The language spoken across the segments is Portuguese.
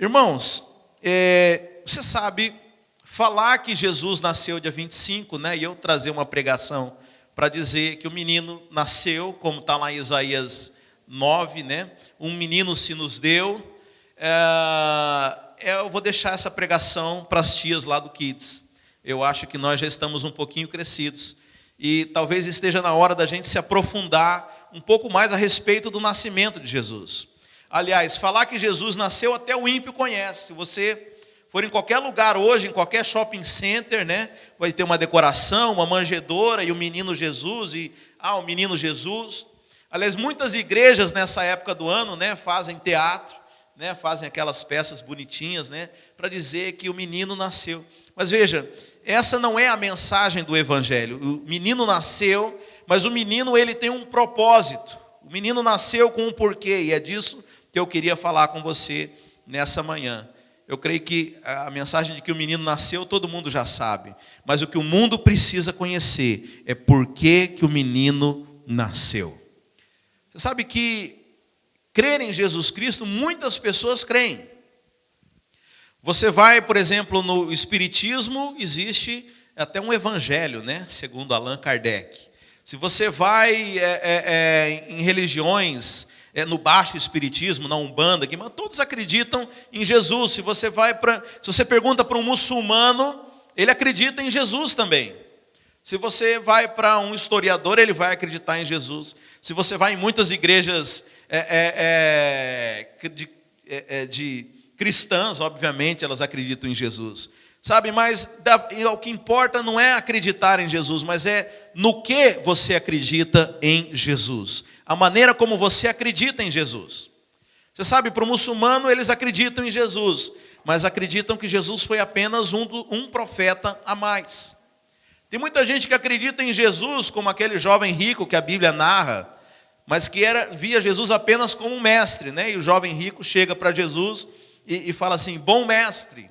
Irmãos, você sabe, falar que Jesus nasceu dia 25, né? E eu trazer uma pregação para dizer que o menino nasceu, como está lá em Isaías 9, né? Um menino se nos deu. Eu vou deixar essa pregação para as tias lá do Kids. Eu acho que nós já estamos um pouquinho crescidos. E talvez esteja na hora da gente se aprofundar um pouco mais a respeito do nascimento de Jesus. Aliás, falar que Jesus nasceu até o ímpio conhece. Se você for em qualquer lugar hoje, em qualquer shopping center, né, vai ter uma decoração, uma manjedoura e o menino Jesus, o menino Jesus. Aliás, muitas igrejas nessa época do ano, né, fazem teatro, né, fazem aquelas peças bonitinhas, né, para dizer que o menino nasceu. Mas veja, essa não é a mensagem do Evangelho. O menino nasceu, mas o menino ele tem um propósito. O menino nasceu com um porquê, e é disso que eu queria falar com você nessa manhã. Eu creio que a mensagem de que o menino nasceu, todo mundo já sabe. Mas o que o mundo precisa conhecer é por que o menino nasceu. Você sabe que crer em Jesus Cristo, muitas pessoas creem. Você vai, por exemplo, no Espiritismo, existe até um evangelho, né? Segundo Allan Kardec. Se você vai em religiões, no Baixo Espiritismo, na Umbanda, que todos acreditam em Jesus. Se você pergunta para um muçulmano, ele acredita em Jesus também. Se você vai para um historiador, ele vai acreditar em Jesus. Se você vai em muitas igrejas de cristãs, obviamente, elas acreditam em Jesus. Sabe, mas o que importa não é acreditar em Jesus, mas é no que você acredita em Jesus. A maneira como você acredita em Jesus. Você sabe, para o muçulmano, eles acreditam em Jesus, mas acreditam que Jesus foi apenas um profeta a mais. Tem muita gente que acredita em Jesus como aquele jovem rico que a Bíblia narra, mas que via Jesus apenas como um mestre, né? E o jovem rico chega para Jesus e fala assim, bom mestre.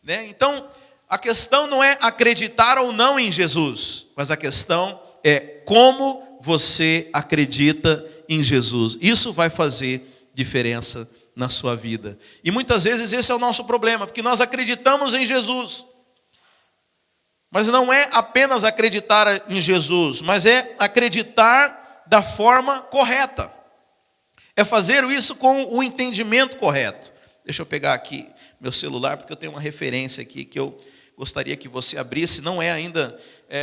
Né? Então, a questão não é acreditar ou não em Jesus, mas a questão é como você acredita em Jesus. Isso vai fazer diferença na sua vida. E muitas vezes esse é o nosso problema, porque nós acreditamos em Jesus. Mas não é apenas acreditar em Jesus, mas é acreditar da forma correta. É fazer isso com o entendimento correto. Deixa eu pegar aqui meu celular, porque eu tenho uma referência aqui que eu gostaria que você abrisse. Não é ainda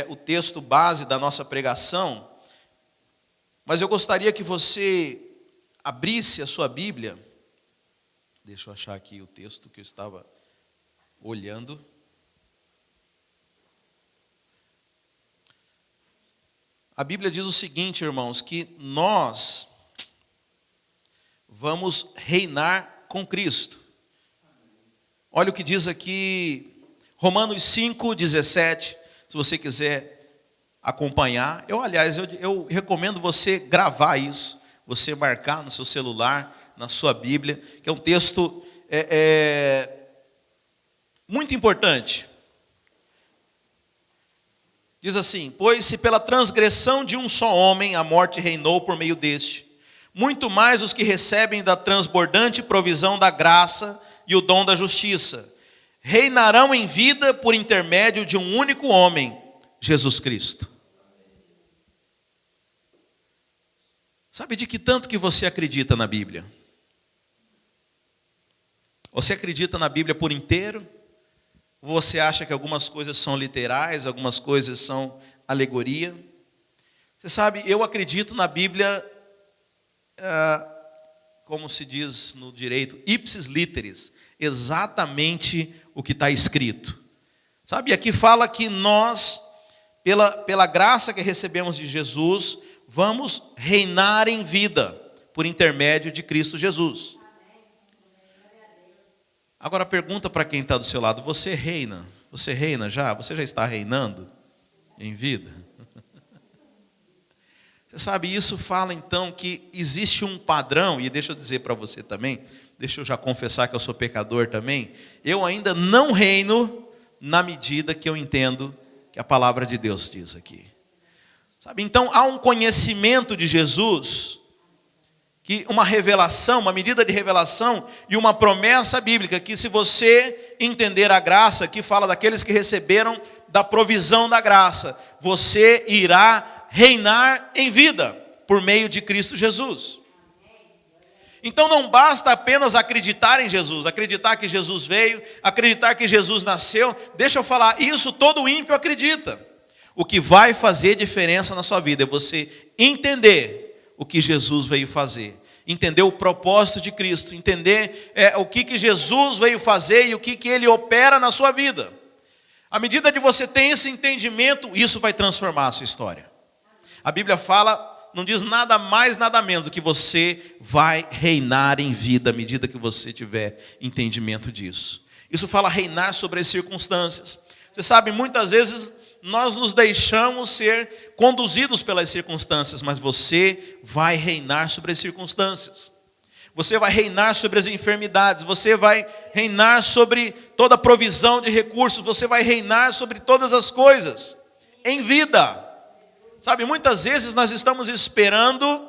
o texto base da nossa pregação, mas eu gostaria que você abrisse a sua Bíblia. Deixa eu achar aqui o texto que eu estava olhando. A Bíblia diz o seguinte, irmãos, que nós vamos reinar com Cristo. Olha o que diz aqui, Romanos 5:17, se você quiser acompanhar. Eu recomendo você gravar isso, você marcar no seu celular, na sua Bíblia, que é um texto muito importante. Diz assim, pois se pela transgressão de um só homem a morte reinou por meio deste, muito mais os que recebem da transbordante provisão da graça e o dom da justiça reinarão em vida por intermédio de um único homem, Jesus Cristo. Sabe de que tanto que você acredita na Bíblia? Você acredita na Bíblia por inteiro? Ou você acha que algumas coisas são literais, algumas coisas são alegoria? Você sabe, eu acredito na Bíblia, como se diz no direito, ipsis literis, exatamente o que está escrito. Sabe, aqui fala que nós, pela graça que recebemos de Jesus, vamos reinar em vida, por intermédio de Cristo Jesus. Agora pergunta para quem está do seu lado, você reina? Você reina já? Você já está reinando em vida? Você sabe, isso fala então que existe um padrão, e deixa eu dizer para você também, deixa eu já confessar que eu sou pecador também, eu ainda não reino na medida que eu entendo que a palavra de Deus diz aqui. Sabe, então há um conhecimento de Jesus que uma revelação, uma medida de revelação e uma promessa bíblica, que se você entender a graça, que fala daqueles que receberam da provisão da graça, você irá reinar em vida por meio de Cristo Jesus. Então não basta apenas acreditar em Jesus, acreditar que Jesus veio, acreditar que Jesus nasceu. Deixa eu falar, isso todo ímpio acredita. O que vai fazer diferença na sua vida é você entender o que Jesus veio fazer, entender o propósito de Cristo, entender o que Jesus veio fazer e o que Ele opera na sua vida. À medida que você tem esse entendimento, isso vai transformar a sua história. A Bíblia fala, não diz nada mais, nada menos do que você vai reinar em vida à medida que você tiver entendimento disso. Isso fala reinar sobre as circunstâncias. Você sabe, muitas vezes nós nos deixamos ser conduzidos pelas circunstâncias, mas você vai reinar sobre as circunstâncias. Você vai reinar sobre as enfermidades, você vai reinar sobre toda a provisão de recursos, você vai reinar sobre todas as coisas em vida. Sabe, muitas vezes nós estamos esperando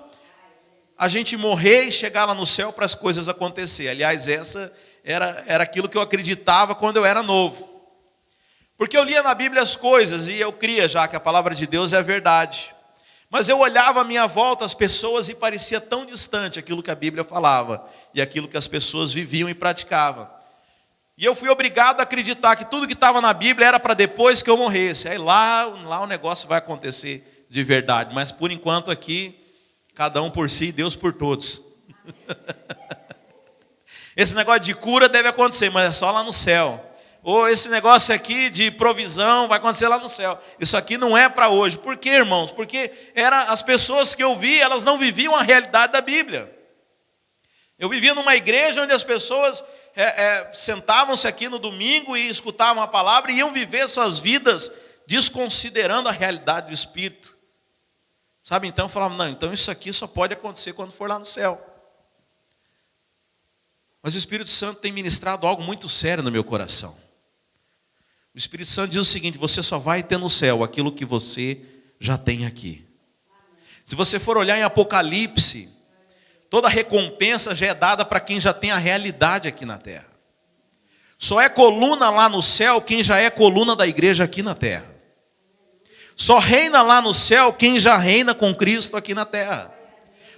a gente morrer e chegar lá no céu para as coisas acontecer. Aliás, essa era aquilo que eu acreditava quando eu era novo. Porque eu lia na Bíblia as coisas e eu cria já que a palavra de Deus é a verdade. Mas eu olhava à minha volta as pessoas e parecia tão distante aquilo que a Bíblia falava e aquilo que as pessoas viviam e praticavam. E eu fui obrigado a acreditar que tudo que estava na Bíblia era para depois que eu morresse. Aí lá o negócio vai acontecer de verdade. Mas por enquanto aqui, cada um por si e Deus por todos. Esse negócio de cura deve acontecer, mas é só lá no céu. Ou esse negócio aqui de provisão vai acontecer lá no céu. Isso aqui não é para hoje. Por quê, irmãos? Porque as pessoas que eu vi, elas não viviam a realidade da Bíblia. Eu vivia numa igreja onde as pessoas sentavam-se aqui no domingo e escutavam a palavra e iam viver suas vidas desconsiderando a realidade do Espírito. Sabe, então eu falava, não, então isso aqui só pode acontecer quando for lá no céu. Mas o Espírito Santo tem ministrado algo muito sério no meu coração. O Espírito Santo diz o seguinte: você só vai ter no céu aquilo que você já tem aqui. Se você for olhar em Apocalipse, toda recompensa já é dada para quem já tem a realidade aqui na terra. Só é coluna lá no céu quem já é coluna da igreja aqui na terra. Só reina lá no céu quem já reina com Cristo aqui na terra.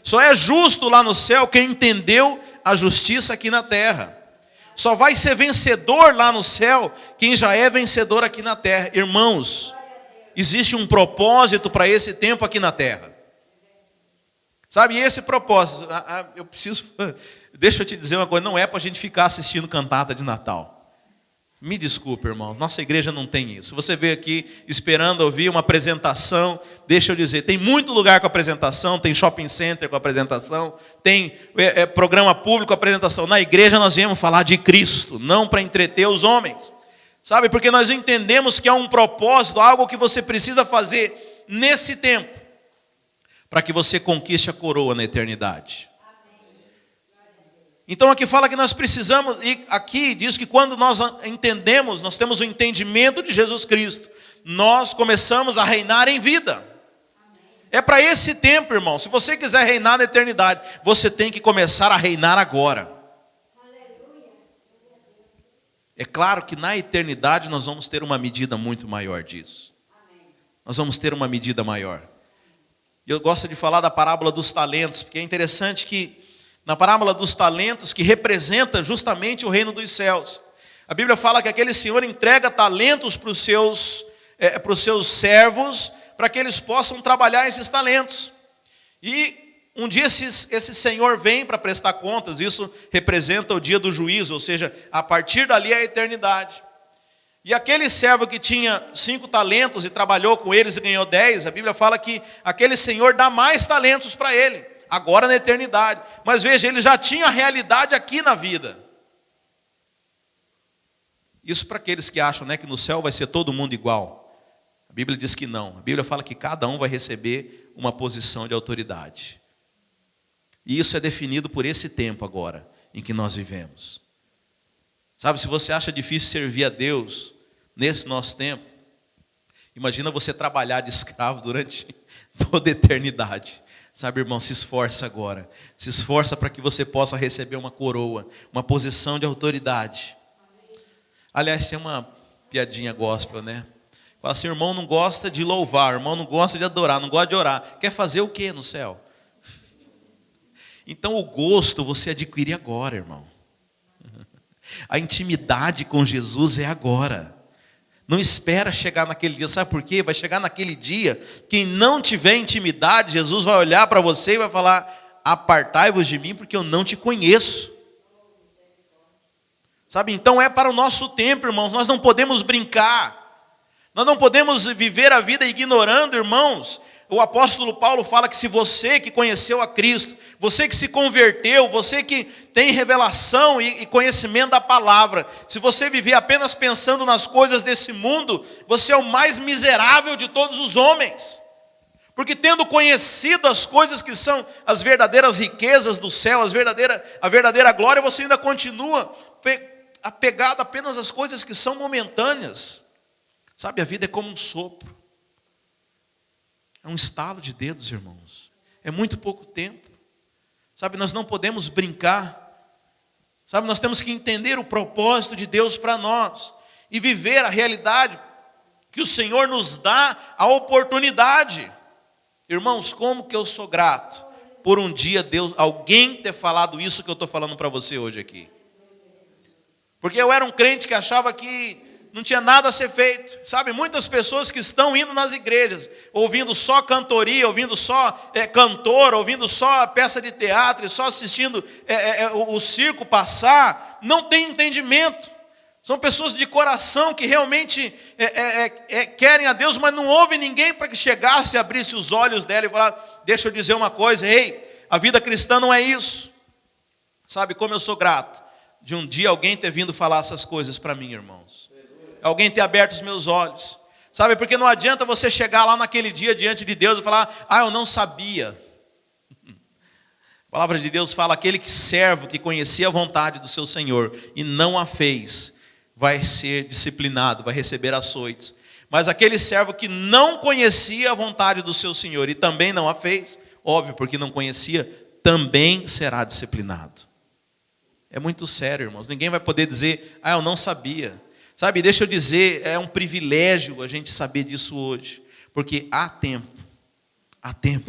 Só é justo lá no céu quem entendeu a justiça aqui na terra. Só vai ser vencedor lá no céu quem já é vencedor aqui na terra. Irmãos, existe um propósito para esse tempo aqui na terra. Sabe, esse propósito, eu preciso, deixa eu te dizer uma coisa, não é para a gente ficar assistindo cantata de Natal. Me desculpe, irmãos, nossa igreja não tem isso. Você veio aqui esperando ouvir uma apresentação, deixa eu dizer, tem muito lugar com apresentação, tem shopping center com apresentação, tem programa público com apresentação. Na igreja nós viemos falar de Cristo, não para entreter os homens. Sabe, porque nós entendemos que há um propósito, algo que você precisa fazer nesse tempo, para que você conquiste a coroa na eternidade. Então aqui fala que nós precisamos, e aqui diz que quando nós entendemos, nós temos o entendimento de Jesus Cristo, nós começamos a reinar em vida. É para esse tempo, irmão. Se você quiser reinar na eternidade, você tem que começar a reinar agora. É claro que na eternidade nós vamos ter uma medida muito maior disso. Nós vamos ter uma medida maior. E eu gosto de falar da parábola dos talentos, porque é interessante que na parábola dos talentos, que representa justamente o reino dos céus, a Bíblia fala que aquele senhor entrega talentos para os seus servos, para que eles possam trabalhar esses talentos. E um dia esse senhor vem para prestar contas, isso representa o dia do juízo, ou seja, a partir dali é a eternidade. E aquele servo que tinha 5 talentos e trabalhou com eles e ganhou 10, a Bíblia fala que aquele senhor dá mais talentos para ele, agora na eternidade. Mas veja, ele já tinha a realidade aqui na vida. Isso para aqueles que acham, né, que no céu vai ser todo mundo igual. A Bíblia diz que não. A Bíblia fala que cada um vai receber uma posição de autoridade. E isso é definido por esse tempo agora, em que nós vivemos. Sabe, se você acha difícil servir a Deus nesse nosso tempo, imagina você trabalhar de escravo durante toda a eternidade. Sabe, irmão, se esforça agora. Se esforça para que você possa receber uma coroa, uma posição de autoridade. Aliás, tem uma piadinha gospel, né? Fala assim, irmão não gosta de louvar, irmão não gosta de adorar, não gosta de orar. Quer fazer o quê no céu? Então o gosto você adquire agora, irmão. A intimidade com Jesus é agora. Não espera chegar naquele dia, sabe por quê? Vai chegar naquele dia, quem não tiver intimidade, Jesus vai olhar para você e vai falar, apartai-vos de mim porque eu não te conheço. Sabe, então é para o nosso tempo, irmãos, nós não podemos brincar. Nós não podemos viver a vida ignorando, irmãos. O apóstolo Paulo fala que se você que conheceu a Cristo, você que se converteu, você que tem revelação e conhecimento da palavra, se você viver apenas pensando nas coisas desse mundo, você é o mais miserável de todos os homens. Porque tendo conhecido as coisas que são as verdadeiras riquezas do céu, a verdadeira glória, você ainda continua apegado apenas às coisas que são momentâneas. Sabe, a vida é como um sopro. É um estalo de dedos, irmãos. É muito pouco tempo. Sabe, nós não podemos brincar. Sabe, nós temos que entender o propósito de Deus para nós. E viver a realidade que o Senhor nos dá a oportunidade. Irmãos, como que eu sou grato por um dia alguém ter falado isso que eu estou falando para você hoje aqui. Porque eu era um crente que achava que não tinha nada a ser feito. Sabe, muitas pessoas que estão indo nas igrejas, ouvindo só cantoria, ouvindo só cantor, ouvindo só peça de teatro, e só assistindo o circo passar, não tem entendimento. São pessoas de coração que realmente querem a Deus, mas não ouve ninguém para que chegasse e abrisse os olhos dela e falar, deixa eu dizer uma coisa, ei, a vida cristã não é isso. Sabe, como eu sou grato de um dia alguém ter vindo falar essas coisas para mim, irmãos. Alguém ter aberto os meus olhos. Sabe, porque não adianta você chegar lá naquele dia diante de Deus e falar, eu não sabia. A palavra de Deus fala, aquele servo que conhecia a vontade do seu Senhor e não a fez, vai ser disciplinado, vai receber açoites. Mas aquele servo que não conhecia a vontade do seu Senhor e também não a fez, óbvio, porque não conhecia, também será disciplinado. É muito sério, irmãos. Ninguém vai poder dizer, eu não sabia. Sabe, deixa eu dizer, é um privilégio a gente saber disso hoje. Porque há tempo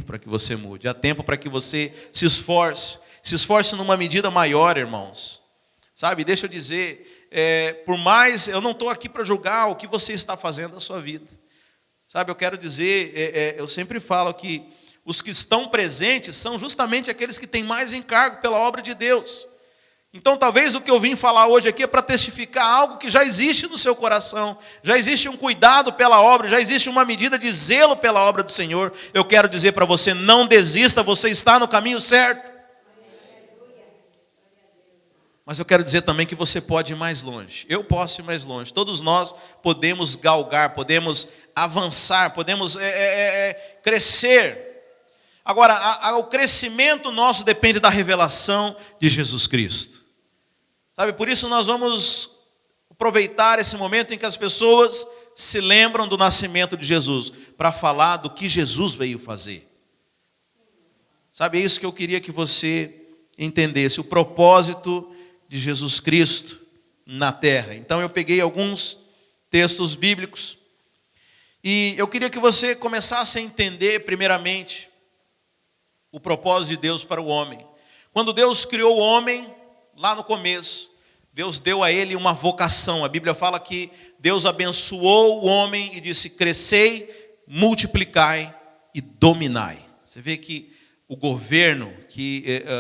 para que você mude, há tempo para que você se esforce numa medida maior, irmãos. Sabe, deixa eu dizer, por mais, eu não estou aqui para julgar o que você está fazendo na sua vida. Sabe, eu quero dizer, eu sempre falo que os que estão presentes são justamente aqueles que têm mais encargo pela obra de Deus. Então talvez o que eu vim falar hoje aqui é para testificar algo que já existe no seu coração, já existe um cuidado pela obra, já existe uma medida de zelo pela obra do Senhor. Eu quero dizer para você, não desista, você está no caminho certo. Mas eu quero dizer também que você pode ir mais longe, eu posso ir mais longe, todos nós podemos galgar, podemos avançar, podemos crescer. Agora, o crescimento nosso depende da revelação de Jesus Cristo. Sabe, por isso nós vamos aproveitar esse momento em que as pessoas se lembram do nascimento de Jesus, para falar do que Jesus veio fazer. Sabe, é isso que eu queria que você entendesse, o propósito de Jesus Cristo na terra. Então eu peguei alguns textos bíblicos, e eu queria que você começasse a entender primeiramente o propósito de Deus para o homem. Quando Deus criou o homem, lá no começo, Deus deu a ele uma vocação. A Bíblia fala que Deus abençoou o homem e disse, crescei, multiplicai e dominai. Você vê que o governo,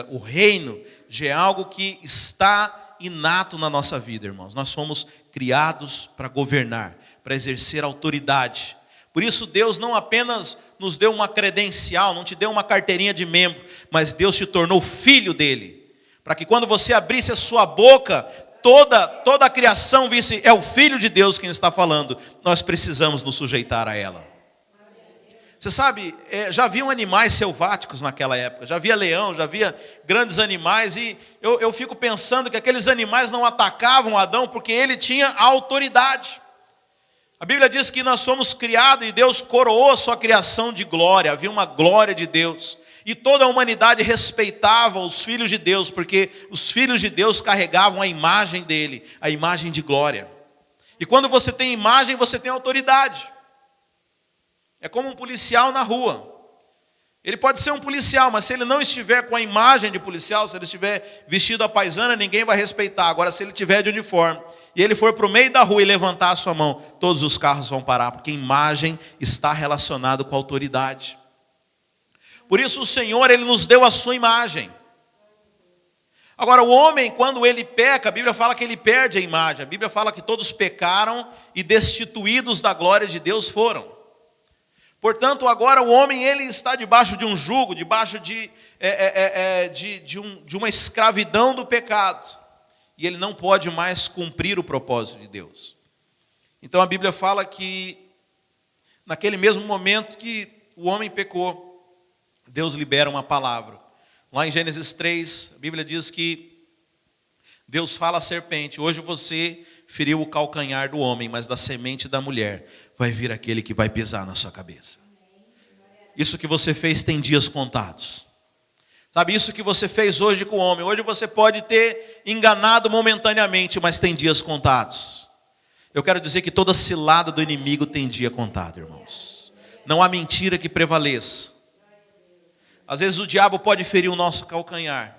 o reino, já é algo que está inato na nossa vida, irmãos. Nós fomos criados para governar, para exercer autoridade. Por isso Deus não apenas nos deu uma credencial, não te deu uma carteirinha de membro, mas Deus te tornou filho dele. Para que quando você abrisse a sua boca, toda a criação visse, é o Filho de Deus quem está falando. Nós precisamos nos sujeitar a ela. Você sabe, já haviam animais selváticos naquela época, já havia leão, já havia grandes animais, e eu fico pensando que aqueles animais não atacavam Adão porque ele tinha a autoridade. A Bíblia diz que nós fomos criados e Deus coroou a sua criação de glória, havia uma glória de Deus. E toda a humanidade respeitava os filhos de Deus, porque os filhos de Deus carregavam a imagem dele, a imagem de glória. E quando você tem imagem, você tem autoridade. É como um policial na rua. Ele pode ser um policial, mas se ele não estiver com a imagem de policial, se ele estiver vestido à paisana, ninguém vai respeitar. Agora, se ele estiver de uniforme e ele for para o meio da rua e levantar a sua mão, todos os carros vão parar, porque imagem está relacionado com autoridade. Por isso o Senhor, Ele nos deu a sua imagem. Agora, o homem, quando ele peca, a Bíblia fala que ele perde a imagem. A Bíblia fala que todos pecaram e destituídos da glória de Deus foram. Portanto, agora o homem ele está debaixo de um jugo, debaixo de uma escravidão do pecado. E ele não pode mais cumprir o propósito de Deus. Então a Bíblia fala que, naquele mesmo momento que o homem pecou, Deus libera uma palavra. Lá em Gênesis 3, a Bíblia diz que Deus fala à serpente: hoje você feriu o calcanhar do homem, mas da semente da mulher vai vir aquele que vai pisar na sua cabeça. Isso que você fez tem dias contados. Sabe, isso que você fez hoje com o homem, hoje você pode ter enganado momentaneamente, mas tem dias contados. Eu quero dizer que toda cilada do inimigo tem dia contado, irmãos. Não há mentira que prevaleça. Às vezes o diabo pode ferir o nosso calcanhar.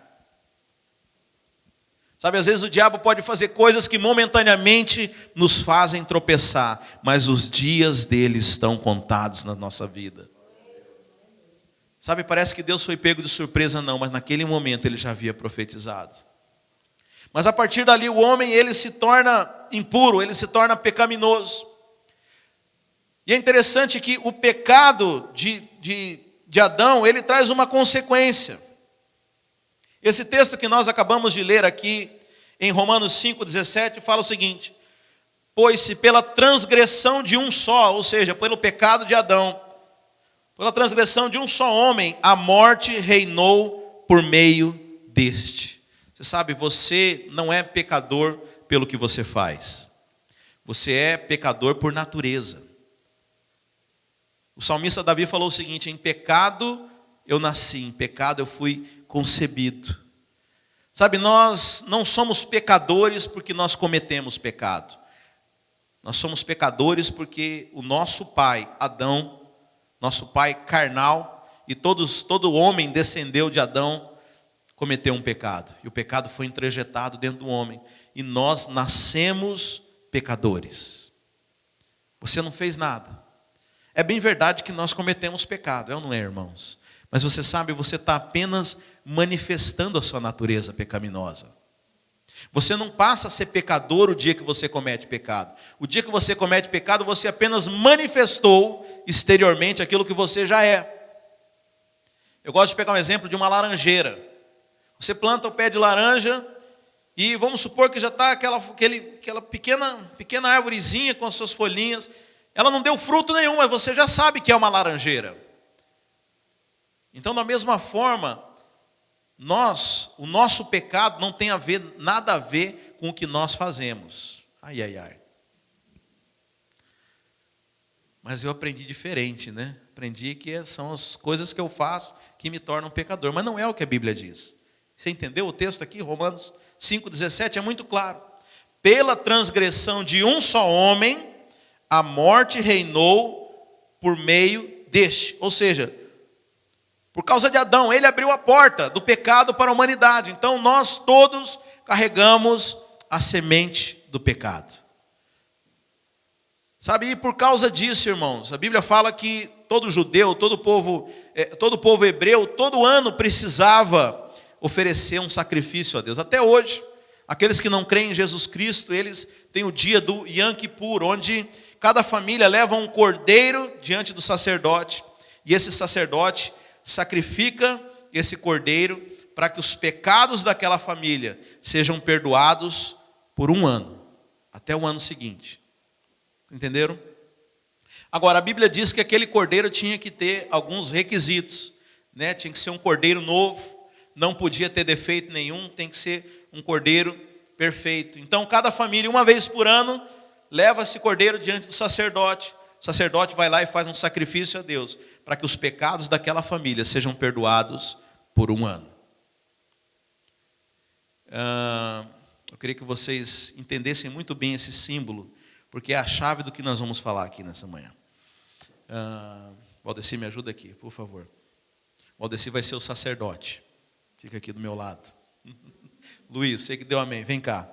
Sabe, às vezes o diabo pode fazer coisas que momentaneamente nos fazem tropeçar, mas os dias dele estão contados na nossa vida. Sabe, parece que Deus foi pego de surpresa, não, mas naquele momento ele já havia profetizado. Mas a partir dali o homem, ele se torna impuro, ele se torna pecaminoso. E é interessante que o pecado de Adão, ele traz uma consequência. Esse texto que nós acabamos de ler aqui, em Romanos 5,17, fala o seguinte: pois se pela transgressão de um só, ou seja, pelo pecado de Adão, pela transgressão de um só homem, a morte reinou por meio deste. Você sabe, você não é pecador pelo que você faz. Você é pecador por natureza. O salmista Davi falou o seguinte: em pecado eu nasci, em pecado eu fui concebido. Sabe, nós não somos pecadores porque nós cometemos pecado. Nós somos pecadores porque o nosso pai, Adão, nosso pai carnal, e todo homem descendeu de Adão, cometeu um pecado. E o pecado foi introjetado dentro do homem. E nós nascemos pecadores. Você não fez nada. É bem verdade que nós cometemos pecado, é ou não é, irmãos? Mas você sabe, você está apenas manifestando a sua natureza pecaminosa. Você não passa a ser pecador o dia que você comete pecado. O dia que você comete pecado, você apenas manifestou exteriormente aquilo que você já é. Eu gosto de pegar um exemplo de uma laranjeira. Você planta o pé de laranja e vamos supor que já está aquela pequena árvorezinha com as suas folhinhas. Ela não deu fruto nenhum, mas você já sabe que é uma laranjeira. Então, da mesma forma, o nosso pecado não tem nada a ver com o que nós fazemos. Ai, ai, ai. Mas eu aprendi diferente, né? Aprendi que são as coisas que eu faço que me tornam pecador. Mas não é o que a Bíblia diz. Você entendeu o texto aqui? Romanos 5,17 é muito claro. Pela transgressão de um só homem, a morte reinou por meio deste. Ou seja, por causa de Adão, ele abriu a porta do pecado para a humanidade. Então nós todos carregamos a semente do pecado. Sabe, e por causa disso, irmãos, a Bíblia fala que todo judeu, todo povo hebreu, todo ano precisava oferecer um sacrifício a Deus. Até hoje, aqueles que não creem em Jesus Cristo, eles têm o dia do Yom Kippur, onde cada família leva um cordeiro diante do sacerdote, e esse sacerdote sacrifica esse cordeiro para que os pecados daquela família sejam perdoados por um ano, até o ano seguinte. Entenderam? Agora, a Bíblia diz que aquele cordeiro tinha que ter alguns requisitos, né? Tinha que ser um cordeiro novo, não podia ter defeito nenhum, tem que ser um cordeiro perfeito. Então, cada família, uma vez por ano, leva esse cordeiro diante do sacerdote. O O sacerdote vai lá e faz um sacrifício a Deus, para que os pecados daquela família sejam perdoados por 1 ano. Eu queria que vocês entendessem muito bem esse símbolo, porque é a chave do que nós vamos falar aqui nessa manhã. Valdeci, me ajuda aqui, por favor. Valdeci vai ser o sacerdote. Fica aqui do meu lado. Luiz, você que deu amém, vem cá.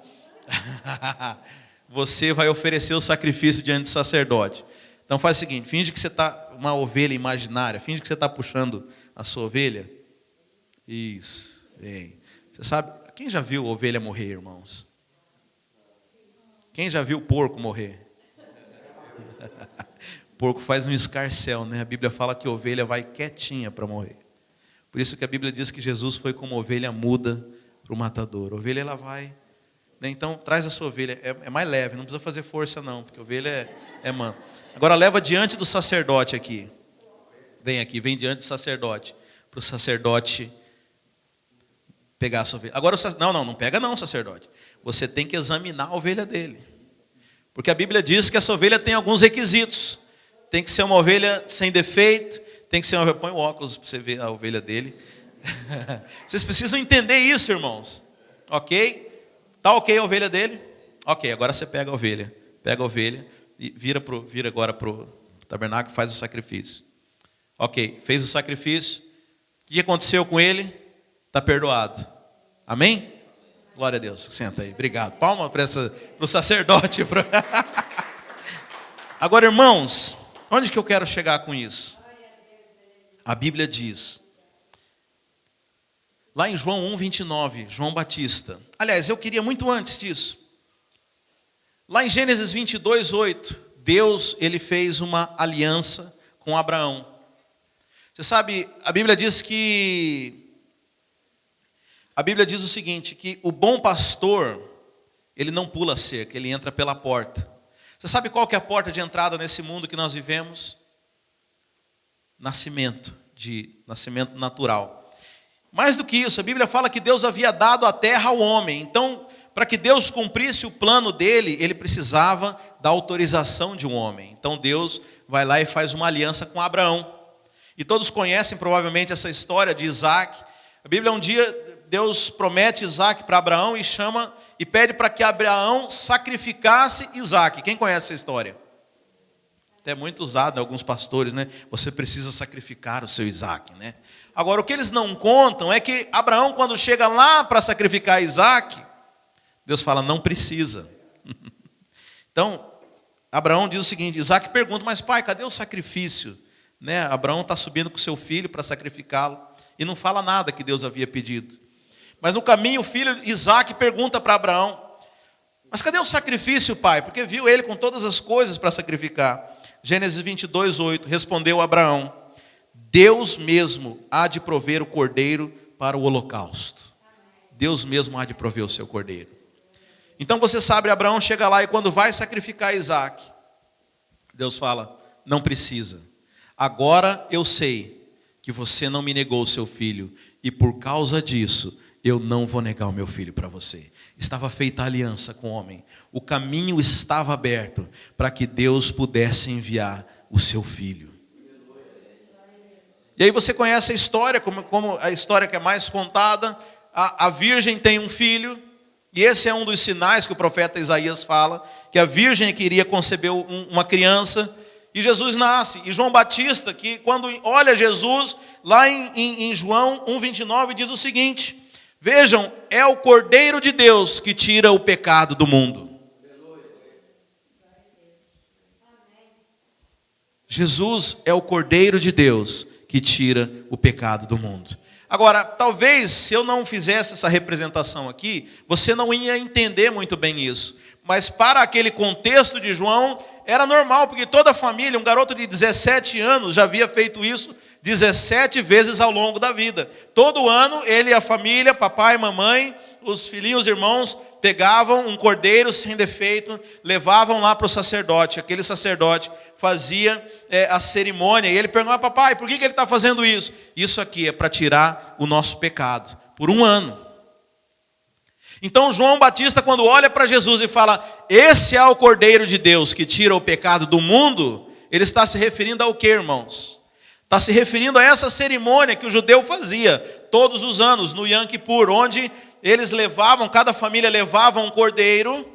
Você vai oferecer o sacrifício diante do sacerdote. Então faz o seguinte, finge que você está uma ovelha imaginária, finge que você está puxando a sua ovelha. Isso, bem. Você sabe, quem já viu ovelha morrer, irmãos? Quem já viu porco morrer? Porco faz um escarcéu, né? A Bíblia fala que a ovelha vai quietinha para morrer. Por isso que a Bíblia diz que Jesus foi como ovelha muda para o matador. A ovelha, ela vai... Então, traz a sua ovelha. É mais leve, não precisa fazer força não, porque a ovelha é mansa. Agora, leva diante do sacerdote aqui. Vem aqui, vem diante do sacerdote. Para o sacerdote pegar a sua ovelha. Agora, não pega não, sacerdote. Você tem que examinar a ovelha dele. Porque a Bíblia diz que essa ovelha tem alguns requisitos. Tem que ser uma ovelha sem defeito. Tem que ser uma ovelha... Põe o óculos para você ver a ovelha dele. Vocês precisam entender isso, irmãos. Ok? Tá ok a ovelha dele? Ok, agora você pega a ovelha. Pega a ovelha e vira agora para o tabernáculo e faz o sacrifício. Ok, fez o sacrifício. O que aconteceu com ele? Está perdoado. Amém? Glória a Deus. Senta aí, obrigado. Palma para o sacerdote. Agora, irmãos, onde que eu quero chegar com isso? A Bíblia diz... Lá em João 1:29, João Batista. Aliás, eu queria muito antes disso. Lá em Gênesis 22:8, Deus, ele fez uma aliança com Abraão. Você sabe, a Bíblia diz o seguinte, que o bom pastor, ele não pula a cerca, ele entra pela porta. Você sabe qual que é a porta de entrada nesse mundo que nós vivemos? Nascimento natural. Mais do que isso, a Bíblia fala que Deus havia dado a terra ao homem. Então, para que Deus cumprisse o plano dele, ele precisava da autorização de um homem. Então, Deus vai lá e faz uma aliança com Abraão. E todos conhecem provavelmente essa história de Isaac. A Bíblia, um dia, Deus promete Isaac para Abraão e pede para que Abraão sacrificasse Isaac. Quem conhece essa história? Até muito usado em alguns pastores, né? Você precisa sacrificar o seu Isaac, né? Agora, o que eles não contam é que Abraão, quando chega lá para sacrificar Isaac, Deus fala, não precisa. Então, Abraão diz o seguinte, Isaac pergunta, mas pai, cadê o sacrifício? Né? Abraão está subindo com seu filho para sacrificá-lo, e não fala nada que Deus havia pedido. Mas no caminho, o filho Isaac pergunta para Abraão, mas cadê o sacrifício, pai? Porque viu ele com todas as coisas para sacrificar. Gênesis 22:8, respondeu Abraão, Deus mesmo há de prover o cordeiro para o holocausto. Deus mesmo há de prover o seu cordeiro. Então você sabe, Abraão chega lá e quando vai sacrificar Isaac, Deus fala, não precisa. Agora eu sei que você não me negou o seu filho e por causa disso eu não vou negar o meu filho para você. Estava feita a aliança com o homem. O caminho estava aberto para que Deus pudesse enviar o seu filho. E aí você conhece a história, como a história que é mais contada. A virgem tem um filho, e esse é um dos sinais que o profeta Isaías fala, que a virgem que iria conceber uma criança, e Jesus nasce. E João Batista, que quando olha Jesus, lá em João 1:29, diz o seguinte, vejam, é o Cordeiro de Deus que tira o pecado do mundo. Jesus é o Cordeiro de Deus que tira o pecado do mundo. Agora, talvez, se eu não fizesse essa representação aqui, você não ia entender muito bem isso. Mas para aquele contexto de João, era normal, porque toda a família, um garoto de 17 anos, já havia feito isso 17 vezes ao longo da vida. Todo ano, ele e a família, papai, mamãe, os filhinhos, os irmãos, pegavam um cordeiro sem defeito, levavam lá para o sacerdote. Aquele sacerdote fazia a cerimônia, e ele perguntava, papai, por que ele está fazendo isso? Isso aqui é para tirar o nosso pecado, por 1 ano. Então João Batista, quando olha para Jesus e fala, esse é o Cordeiro de Deus que tira o pecado do mundo, ele está se referindo ao que, irmãos? Está se referindo a essa cerimônia que o judeu fazia todos os anos no Yom Kippur, onde eles levavam, cada família levava um cordeiro,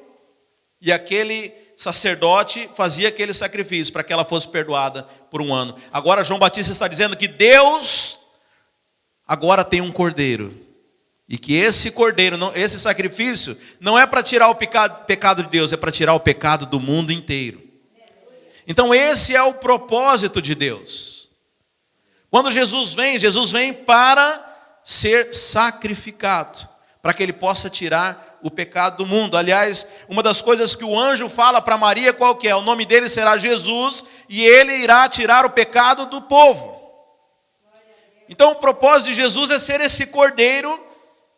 e aquele sacerdote fazia aquele sacrifício para que ela fosse perdoada por um ano. Agora João Batista está dizendo que Deus agora tem um cordeiro, e que esse cordeiro, esse sacrifício, não é para tirar o pecado de Deus, é para tirar o pecado do mundo inteiro. Então esse é o propósito de Deus. Quando Jesus vem para ser sacrificado, para que ele possa tirar o pecado do mundo. Aliás, uma das coisas que o anjo fala para Maria, qual que é? O nome dele será Jesus, e ele irá tirar o pecado do povo. Então o propósito de Jesus é ser esse cordeiro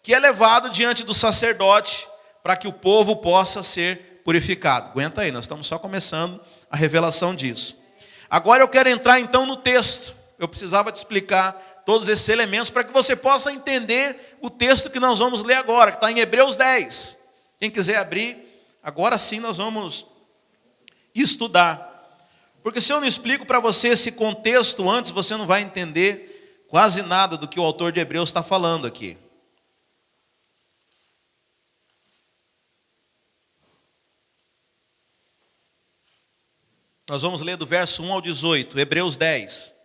que é levado diante do sacerdote, para que o povo possa ser purificado. Aguenta aí, nós estamos só começando a revelação disso. Agora eu quero entrar então no texto. Eu precisava te explicar todos esses elementos para que você possa entender o texto que nós vamos ler agora, que está em Hebreus 10. Quem quiser abrir, agora sim nós vamos estudar. Porque se eu não explico para você esse contexto antes, você não vai entender quase nada do que o autor de Hebreus está falando aqui. Nós vamos ler do verso 1 ao 18, Hebreus 10.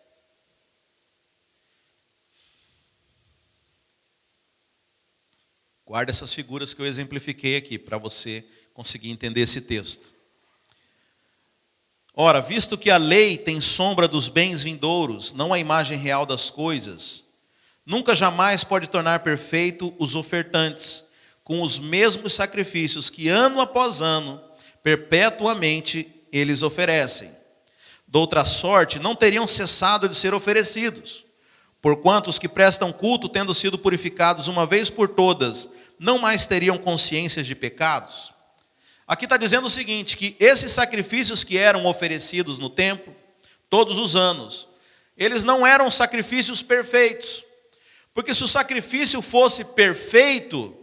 Guarda essas figuras que eu exemplifiquei aqui, para você conseguir entender esse texto. Ora, visto que a lei tem sombra dos bens vindouros, não a imagem real das coisas, nunca jamais pode tornar perfeito os ofertantes, com os mesmos sacrifícios que ano após ano, perpetuamente, eles oferecem. Doutra sorte, não teriam cessado de ser oferecidos, porquanto os que prestam culto, tendo sido purificados uma vez por todas, não mais teriam consciências de pecados. Aqui está dizendo o seguinte, que esses sacrifícios que eram oferecidos no templo, todos os anos, eles não eram sacrifícios perfeitos, porque se o sacrifício fosse perfeito,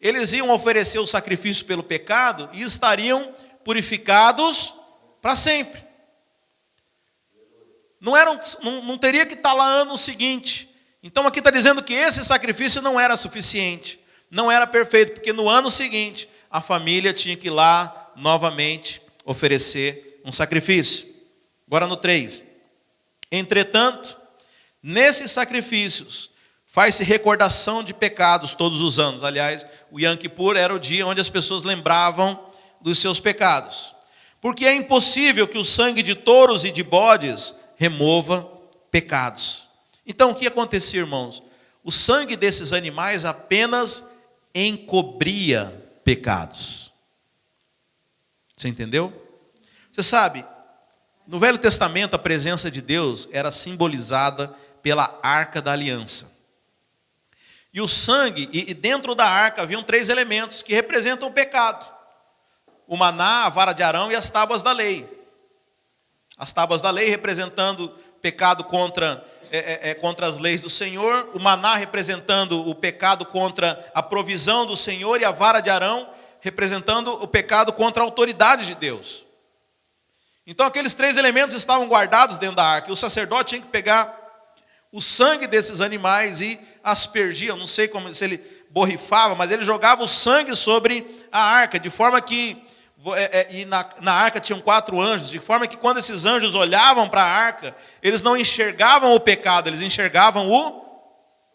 eles iam oferecer o sacrifício pelo pecado e estariam purificados para sempre. Não teria que estar lá ano seguinte. Então aqui está dizendo que esse sacrifício não era suficiente, não era perfeito, porque no ano seguinte a família tinha que ir lá novamente oferecer um sacrifício. Agora no 3. Entretanto, nesses sacrifícios faz-se recordação de pecados todos os anos. Aliás, o Yom Kippur era o dia onde as pessoas lembravam dos seus pecados. Porque é impossível que o sangue de touros e de bodes remova pecados. Então o que acontecia, irmãos? O sangue desses animais apenas encobria pecados. Você entendeu? Você sabe, no Velho Testamento a presença de Deus era simbolizada pela Arca da Aliança. E o sangue, e dentro da arca haviam 3 elementos que representam o pecado: o maná, a vara de Arão e as tábuas da lei. As tábuas da lei representando pecado contra as leis do Senhor, o maná representando o pecado contra a provisão do Senhor, e a vara de Arão representando o pecado contra a autoridade de Deus. Então aqueles 3 elementos estavam guardados dentro da arca, e o sacerdote tinha que pegar o sangue desses animais e aspergia, eu não sei como, se ele borrifava, mas ele jogava o sangue sobre a arca, de forma que, e na arca tinham 4 anjos, de forma que quando esses anjos olhavam para a arca, eles não enxergavam o pecado, eles enxergavam o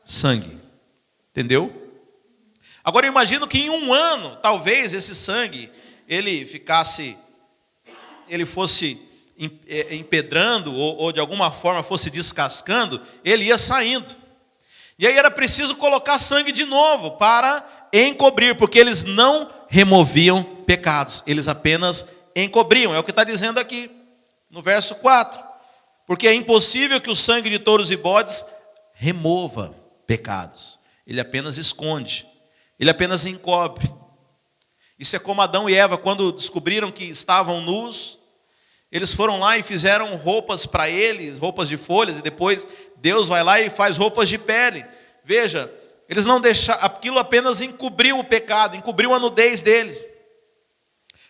sangue. Entendeu? Agora eu imagino que em um ano, talvez esse sangue, ele fosse empedrando, ou de alguma forma fosse descascando, ele ia saindo. E aí era preciso colocar sangue de novo para encobrir, porque eles não removiam pecados, eles apenas encobriam. É o que está dizendo aqui no verso 4. Porque é impossível que o sangue de touros e bodes remova pecados. Ele apenas esconde, ele apenas encobre. Isso é como Adão e Eva, quando descobriram que estavam nus, eles foram lá e fizeram roupas para eles, roupas de folhas, e depois Deus vai lá e faz roupas de pele. Veja, eles não deixaram, aquilo apenas encobriu o pecado, encobriu a nudez deles.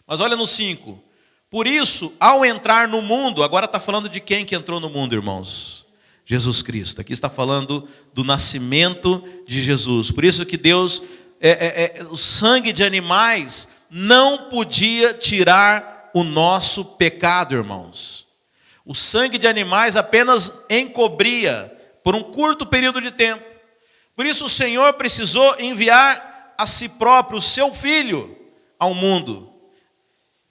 Mas olha no 5. Por isso, ao entrar no mundo, agora está falando de quem que entrou no mundo, irmãos? Jesus Cristo. Aqui está falando do nascimento de Jesus. Por isso que Deus, o sangue de animais não podia tirar o nosso pecado, irmãos. O sangue de animais apenas encobria por um curto período de tempo. Por isso o Senhor precisou enviar a si próprio o seu Filho ao mundo.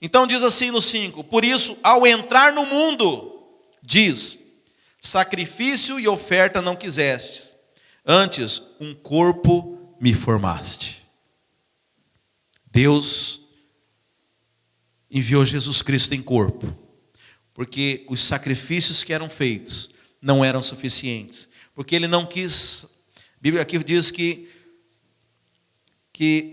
Então diz assim no 5, por isso ao entrar no mundo, diz, sacrifício e oferta não quisestes, antes um corpo me formaste. Deus enviou Jesus Cristo em corpo, porque os sacrifícios que eram feitos não eram suficientes, porque ele não quis, a Bíblia aqui diz que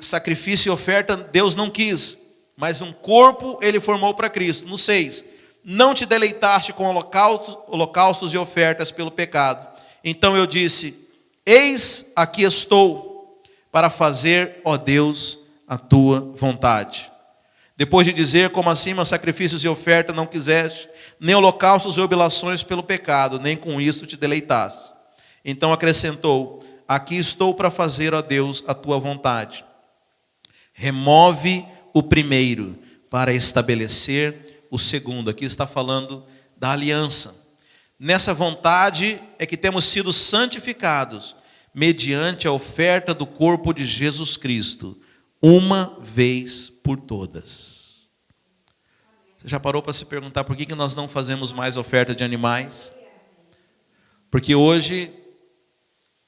sacrifício e oferta Deus não quis, mas um corpo ele formou para Cristo. No 6, não te deleitaste com holocaustos e ofertas pelo pecado. Então eu disse, eis aqui estou, para fazer, ó Deus, a tua vontade. Depois de dizer, como acima, sacrifícios e oferta não quiseste, nem holocaustos e oblações pelo pecado, nem com isto te deleitaste. Então acrescentou, aqui estou para fazer, ó Deus, a tua vontade. Remove o primeiro para estabelecer o segundo. Aqui está falando da aliança. Nessa vontade é que temos sido santificados, mediante a oferta do corpo de Jesus Cristo, uma vez por todas. Você já parou para se perguntar por que nós não fazemos mais oferta de animais? Porque hoje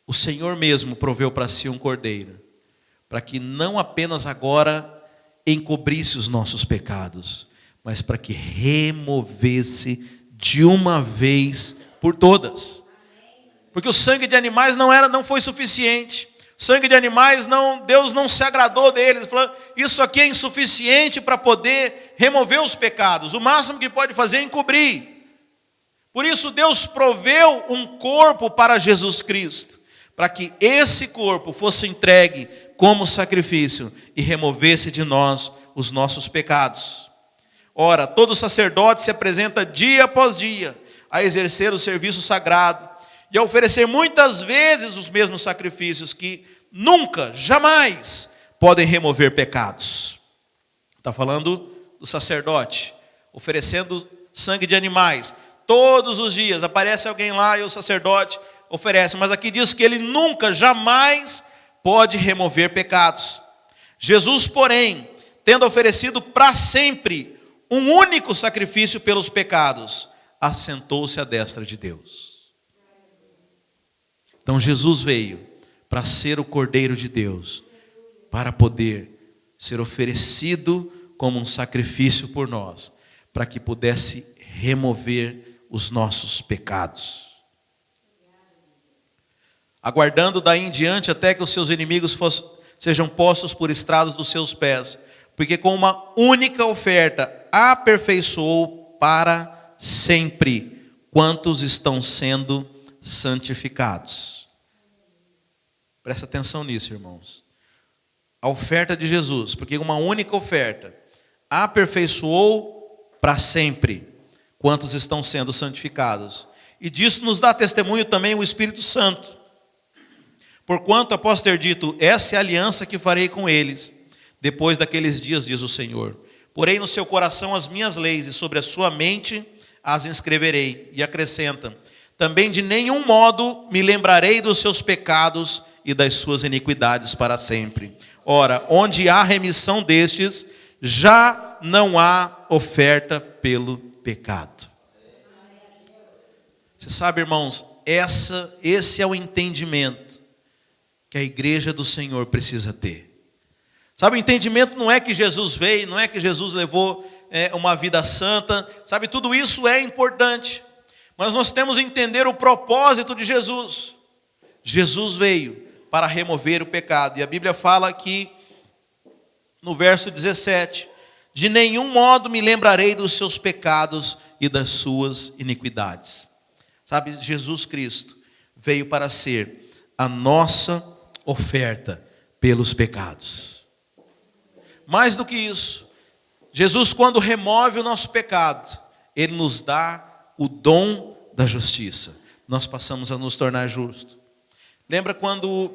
o Senhor mesmo proveu para si um cordeiro, para que não apenas agora encobrisse os nossos pecados, mas para que removesse de uma vez por todas. Porque o sangue de animais não foi suficiente. O sangue de animais Deus não se agradou deles, falou, isso aqui é insuficiente para poder remover os pecados. O máximo que pode fazer é encobrir. Por isso Deus proveu um corpo para Jesus Cristo, para que esse corpo fosse entregue como sacrifício e removesse de nós os nossos pecados. Ora, todo sacerdote se apresenta dia após dia a exercer o serviço sagrado e a oferecer muitas vezes os mesmos sacrifícios que nunca, jamais podem remover pecados. Está falando do sacerdote oferecendo sangue de animais. Todos os dias aparece alguém lá e o sacerdote oferece, mas aqui diz que ele nunca, jamais pode remover pecados. Jesus, porém, tendo oferecido para sempre um único sacrifício pelos pecados, assentou-se à destra de Deus. Então Jesus veio para ser o Cordeiro de Deus, para poder ser oferecido como um sacrifício por nós, para que pudesse remover os nossos pecados. Aguardando daí em diante até que os seus inimigos sejam postos por estrados dos seus pés, porque com uma única oferta aperfeiçoou para sempre quantos estão sendo santificados. Presta atenção nisso, irmãos. A oferta de Jesus, porque uma única oferta aperfeiçoou para sempre quantos estão sendo santificados. E disso nos dá testemunho também o Espírito Santo. Porquanto, após ter dito, essa é a aliança que farei com eles, depois daqueles dias, diz o Senhor. Porém no seu coração as minhas leis, e sobre a sua mente as inscreverei. E acrescenta, também de nenhum modo me lembrarei dos seus pecados e das suas iniquidades para sempre. Ora, onde há remissão destes, já não há oferta pelo pecado. Você sabe, irmãos, esse é o entendimento que a igreja do Senhor precisa ter. Sabe, o entendimento não é que Jesus veio, não é que Jesus levou uma vida santa, sabe, tudo isso é importante, mas nós temos que entender o propósito de Jesus. Jesus veio para remover o pecado, e a Bíblia fala aqui, no verso 17, de nenhum modo me lembrarei dos seus pecados e das suas iniquidades. Sabe, Jesus Cristo veio para ser a nossa oferta pelos pecados. Mais do que isso, Jesus, quando remove o nosso pecado, Ele nos dá o dom da justiça. Nós passamos a nos tornar justos. Lembra quando,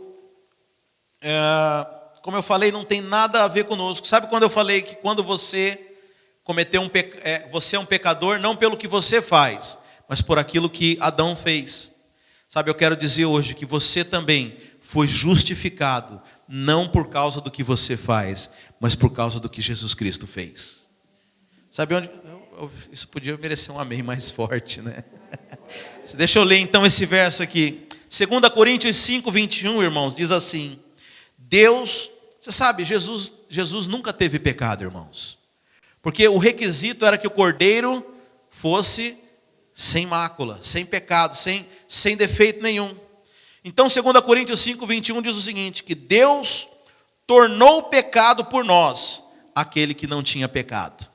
como eu falei, não tem nada a ver conosco. Sabe quando eu falei que quando você cometeu você é um pecador, não pelo que você faz, mas por aquilo que Adão fez. Sabe, eu quero dizer hoje que você também foi justificado, não por causa do que você faz, mas por causa do que Jesus Cristo fez. Sabe onde? Isso podia merecer um amém mais forte, né? Deixa eu ler então esse verso aqui. 2 Coríntios 5, 21, irmãos, diz assim: Deus, você sabe, Jesus nunca teve pecado, irmãos. Porque o requisito era que o cordeiro fosse sem mácula, sem pecado, sem defeito nenhum. Então 2 Coríntios 5, 21 diz o seguinte: que Deus tornou pecado por nós aquele que não tinha pecado.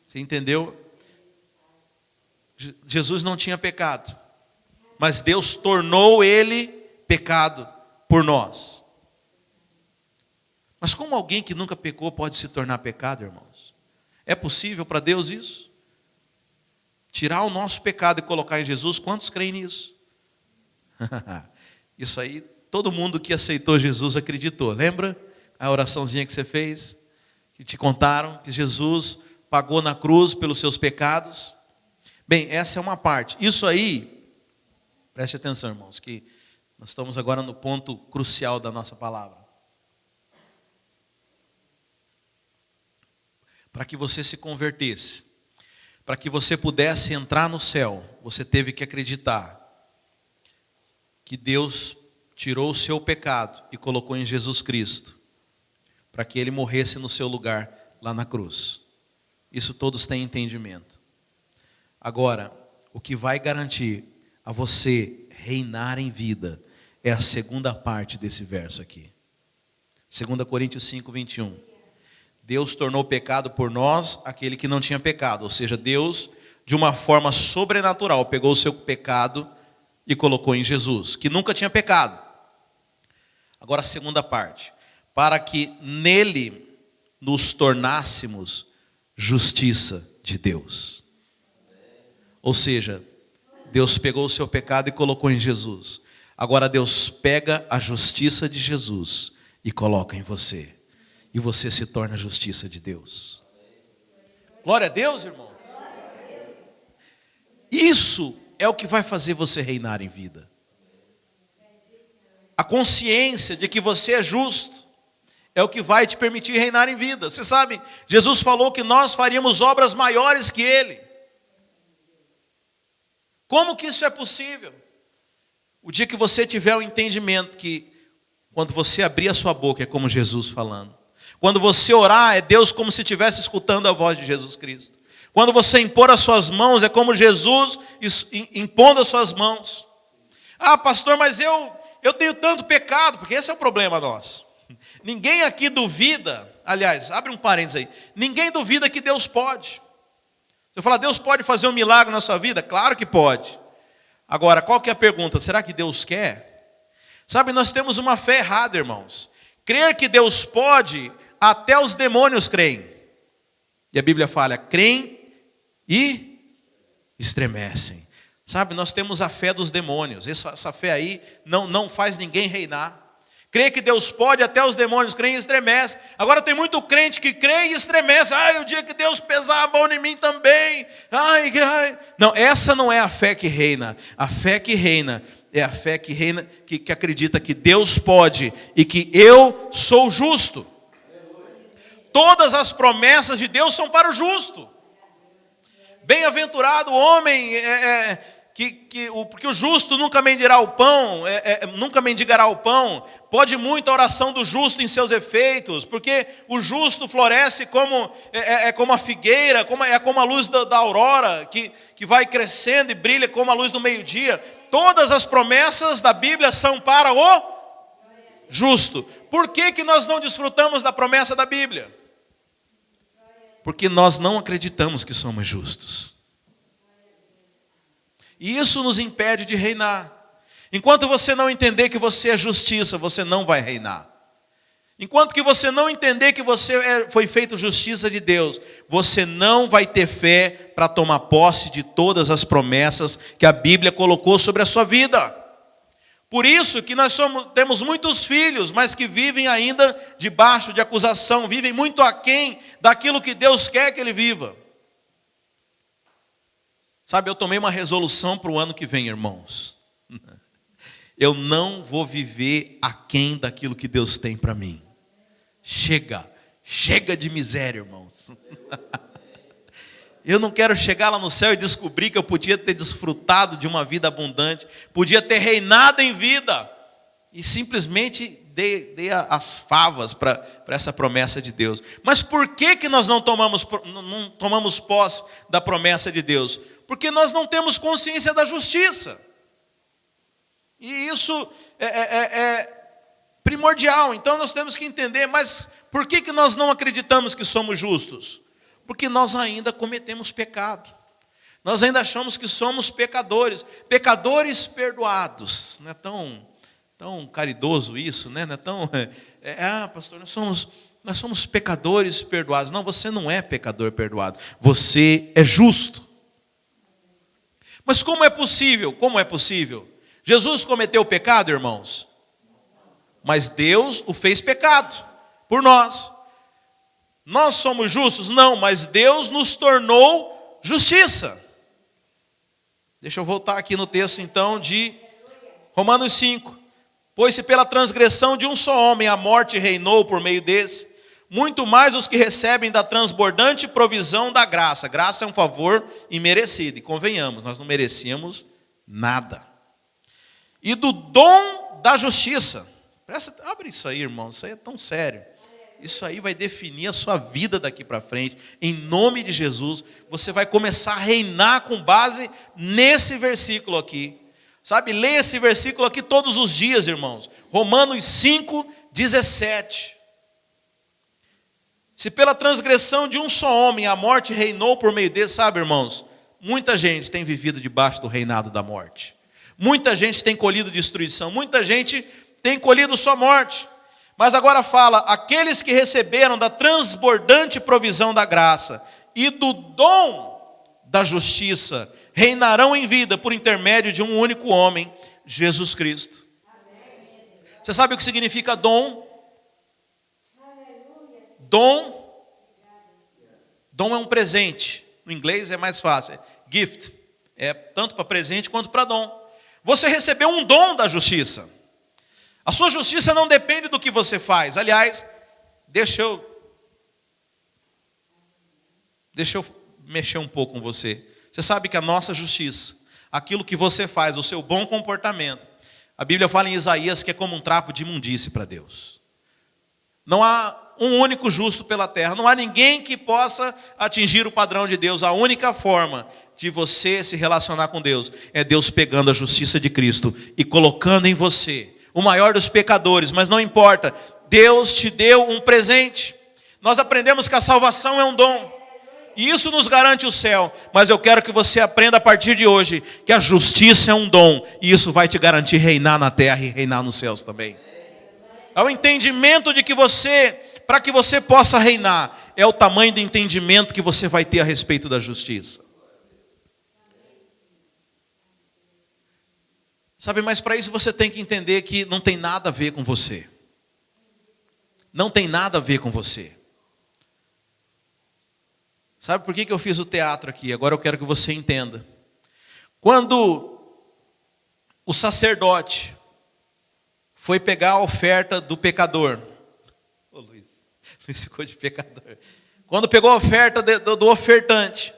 Você entendeu? Jesus não tinha pecado, mas Deus tornou ele pecado por nós. Mas como alguém que nunca pecou pode se tornar pecado, irmãos? É possível para Deus isso? Tirar o nosso pecado e colocar em Jesus, quantos creem nisso? Isso aí, todo mundo que aceitou Jesus acreditou. Lembra a oraçãozinha que você fez? Que te contaram que Jesus pagou na cruz pelos seus pecados? Bem, essa é uma parte. Isso aí, preste atenção, irmãos, que nós estamos agora no ponto crucial da nossa palavra. Para que você se convertesse, para que você pudesse entrar no céu, você teve que acreditar que Deus tirou o seu pecado e colocou em Jesus Cristo, para que Ele morresse no seu lugar lá na cruz. Isso todos têm entendimento. Agora, o que vai garantir a você reinar em vida é a segunda parte desse verso aqui. 2 Coríntios 5, 21. Deus tornou pecado por nós aquele que não tinha pecado. Ou seja, Deus, de uma forma sobrenatural, pegou o seu pecado e colocou em Jesus, que nunca tinha pecado. Agora a segunda parte. Para que nele nos tornássemos justiça de Deus. Ou seja, Deus pegou o seu pecado e colocou em Jesus. Agora Deus pega a justiça de Jesus e coloca em você. E você se torna a justiça de Deus. Glória a Deus, irmãos. Isso é o que vai fazer você reinar em vida. A consciência de que você é justo é o que vai te permitir reinar em vida. Você sabe, Jesus falou que nós faríamos obras maiores que Ele. Como que isso é possível? O dia que você tiver o entendimento que quando você abrir a sua boca é como Jesus falando. Quando você orar é Deus como se estivesse escutando a voz de Jesus Cristo. Quando você impor as suas mãos é como Jesus impondo as suas mãos. Ah, pastor, mas eu tenho tanto pecado, porque esse é o problema nosso. Ninguém aqui duvida, aliás, abre um parênteses aí. Ninguém duvida que Deus pode. Você fala, Deus pode fazer um milagre na sua vida? Claro que pode. Agora, qual que é a pergunta? Será que Deus quer? Sabe, nós temos uma fé errada, irmãos. Crer que Deus pode, até os demônios creem. E a Bíblia fala, creem e estremecem. Sabe, nós temos a fé dos demônios. Essa fé aí não faz ninguém reinar. Crê que Deus pode, até os demônios creem e estremecem. Agora tem muito crente que crê e estremece. Ai, o dia que Deus pesar a mão em mim também. Ai. Não, essa não é a fé que reina. A fé que reina é a fé que reina, que acredita que Deus pode e que eu sou justo. Todas as promessas de Deus são para o justo. Bem-aventurado o homem porque o justo nunca mendigará o pão, nunca mendigará o pão. Pode muito a oração do justo em seus efeitos, porque o justo floresce como a figueira, como a luz da aurora, que vai crescendo e brilha como a luz do meio-dia. Todas as promessas da Bíblia são para o justo. Por que nós não desfrutamos da promessa da Bíblia? Porque nós não acreditamos que somos justos. E isso nos impede de reinar. Enquanto você não entender que você é justiça, você não vai reinar. Enquanto que você não entender que você foi feito justiça de Deus, você não vai ter fé para tomar posse de todas as promessas que a Bíblia colocou sobre a sua vida. Por isso que nós temos muitos filhos, mas que vivem ainda debaixo de acusação, vivem muito aquém daquilo que Deus quer que ele viva. Sabe, eu tomei uma resolução para o ano que vem, irmãos. Eu não vou viver aquém daquilo que Deus tem para mim. Chega de miséria, irmãos. Eu não quero chegar lá no céu e descobrir que eu podia ter desfrutado de uma vida abundante, podia ter reinado em vida, e simplesmente dei as favas para essa promessa de Deus. Mas por que nós não tomamos posse da promessa de Deus? Porque nós não temos consciência da justiça. E isso é primordial. Então nós temos que entender, mas por que nós não acreditamos que somos justos? Porque nós ainda cometemos pecado. Nós ainda achamos que somos pecadores. Pecadores perdoados. Não é tão caridoso isso, né? Não é tão... pastor, nós somos pecadores perdoados. Não, você não é pecador perdoado. Você é justo. Mas como é possível? Como é possível? Jesus cometeu pecado, irmãos? Mas Deus o fez pecado por nós. Nós somos justos? Não, mas Deus nos tornou justiça. Deixa eu voltar aqui no texto então de Romanos 5. Pois se pela transgressão de um só homem a morte reinou por meio desse, muito mais os que recebem da transbordante provisão da graça. Graça é um favor imerecido, e convenhamos, nós não merecíamos nada. E do dom da justiça. Abre isso aí, irmão, isso aí é tão sério. Isso aí vai definir a sua vida daqui para frente. Em nome de Jesus, você vai começar a reinar com base nesse versículo aqui. Sabe, leia esse versículo aqui todos os dias, irmãos. Romanos 5:17. Se pela transgressão de um só homem a morte reinou por meio dele, sabe, irmãos? Muita gente tem vivido debaixo do reinado da morte. Muita gente tem colhido destruição. Muita gente tem colhido sua morte. Mas agora fala, aqueles que receberam da transbordante provisão da graça e do dom da justiça, reinarão em vida por intermédio de um único homem, Jesus Cristo. Você sabe o que significa dom? Dom é um presente. No inglês é mais fácil, é gift. É tanto para presente quanto para dom. Você recebeu um dom da justiça. A sua justiça não depende do que você faz. Aliás, deixa eu mexer um pouco com você. Você sabe que a nossa justiça, aquilo que você faz, o seu bom comportamento, a Bíblia fala em Isaías que é como um trapo de imundície para Deus. Não há um único justo pela terra. Não há ninguém que possa atingir o padrão de Deus. A única forma de você se relacionar com Deus é Deus pegando a justiça de Cristo e colocando em você o maior dos pecadores. Mas não importa, Deus te deu um presente. Nós aprendemos que a salvação é um dom, e isso nos garante o céu. Mas eu quero que você aprenda a partir de hoje que a justiça é um dom, e isso vai te garantir reinar na terra e reinar nos céus também. É o entendimento de que para que você possa reinar, é o tamanho do entendimento que você vai ter a respeito da justiça. Sabe, mas para isso você tem que entender que não tem nada a ver com você. Não tem nada a ver com você. Sabe por que eu fiz o teatro aqui? Agora eu quero que você entenda. Quando o sacerdote foi pegar a oferta do pecador. Ô Luiz ficou de pecador. Quando pegou a oferta do ofertante,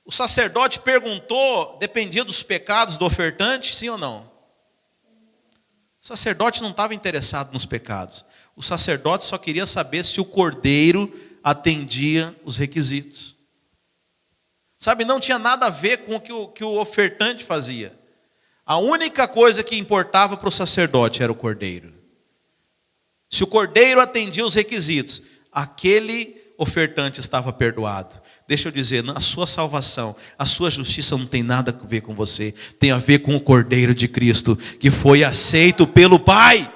o sacerdote perguntou, dependia dos pecados do ofertante, sim ou não? O sacerdote não estava interessado nos pecados. O sacerdote só queria saber se o cordeiro atendia os requisitos. Sabe, não tinha nada a ver com o que o ofertante fazia. A única coisa que importava para o sacerdote era o cordeiro. Se o cordeiro atendia os requisitos, aquele ofertante estava perdoado. Deixa eu dizer, a sua salvação, a sua justiça não tem nada a ver com você. Tem a ver com o Cordeiro de Cristo, que foi aceito pelo Pai.